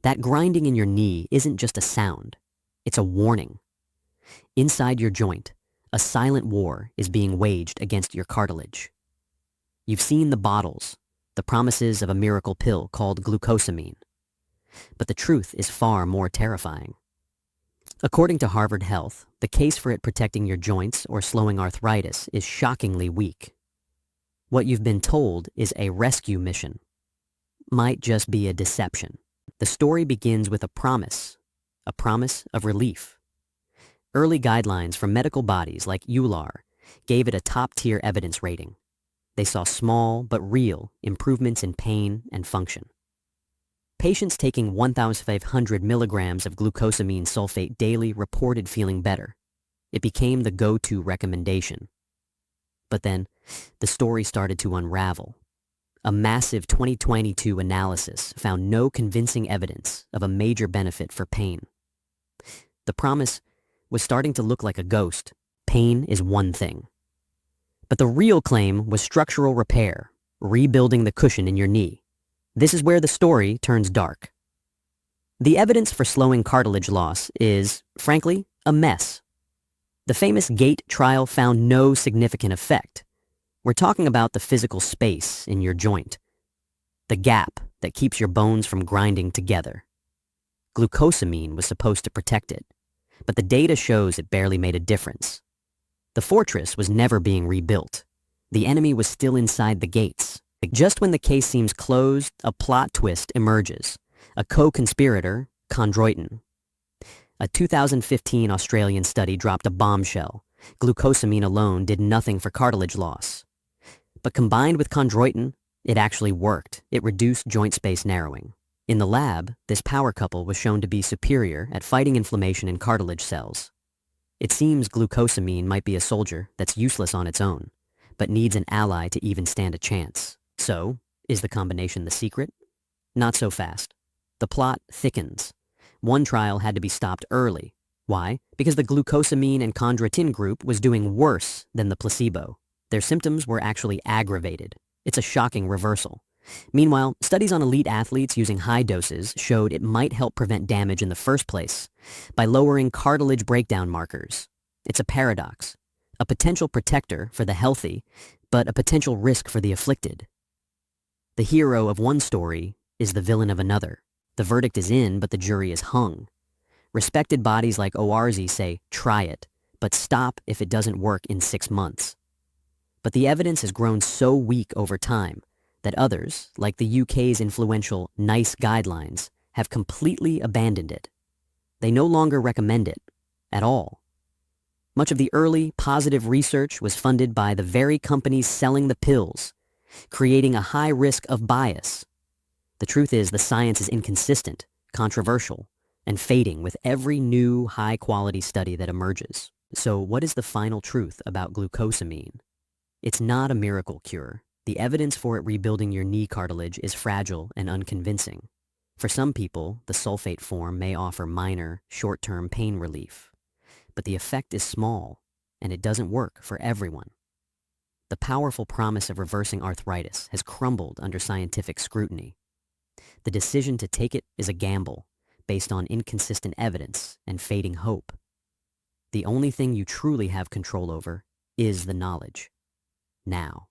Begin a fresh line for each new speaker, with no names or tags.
That grinding in your knee isn't just a sound, it's a warning. Inside your joint, a silent war is being waged against your cartilage. You've seen the bottles, the promises of a miracle pill called glucosamine. But the truth is far more terrifying. According to Harvard Health, the case for it protecting your joints or slowing arthritis is shockingly weak. What you've been told is a rescue mission. Might just be a deception. The story begins with a promise of relief. Early guidelines from medical bodies like EULAR gave it a top-tier evidence rating. They saw small but real improvements in pain and function. Patients taking 1,500 milligrams of glucosamine sulfate daily reported feeling better. It became the go-to recommendation. But then, the story started to unravel. A massive 2022 analysis found no convincing evidence of a major benefit for pain. The promise was starting to look like a ghost. Pain is one thing. But the real claim was structural repair, rebuilding the cushion in your knee. This is where the story turns dark. The evidence for slowing cartilage loss is, frankly, a mess. The famous GAIT trial found no significant effect. We're talking about the physical space in your joint, the gap that keeps your bones from grinding together. Glucosamine was supposed to protect it, but the data shows it barely made a difference. The fortress was never being rebuilt. The enemy was still inside the gates. Just when the case seems closed, a plot twist emerges. A co-conspirator, chondroitin. A 2015 Australian study dropped a bombshell. Glucosamine alone did nothing for cartilage loss. But combined with chondroitin, it actually worked. It reduced joint space narrowing. In the lab, this power couple was shown to be superior at fighting inflammation in cartilage cells. It seems glucosamine might be a soldier that's useless on its own, but needs an ally to even stand a chance. So, is the combination the secret? Not so fast. The plot thickens. One trial had to be stopped early. Why? Because the glucosamine and chondroitin group was doing worse than the placebo. Their symptoms were actually aggravated. It's a shocking reversal. Meanwhile, studies on elite athletes using high doses showed it might help prevent damage in the first place by lowering cartilage breakdown markers. It's a paradox. A potential protector for the healthy, but a potential risk for the afflicted. The hero of one story is the villain of another. The verdict is in, but the jury is hung. Respected bodies like ORZ say, try it, but stop if it doesn't work in 6 months. But the evidence has grown so weak over time that others, like the UK's influential NICE guidelines, have completely abandoned it. They no longer recommend it at all. Much of the early positive research was funded by the very companies selling the pills, creating a high risk of bias. The truth is the science is inconsistent, controversial, and fading with every new high-quality study that emerges. So what is the final truth about glucosamine? It's not a miracle cure. The evidence for it rebuilding your knee cartilage is fragile and unconvincing. For some people, the sulfate form may offer minor, short-term pain relief. But the effect is small, and it doesn't work for everyone. The powerful promise of reversing arthritis has crumbled under scientific scrutiny. The decision to take it is a gamble, based on inconsistent evidence and fading hope. The only thing you truly have control over is the knowledge. Now.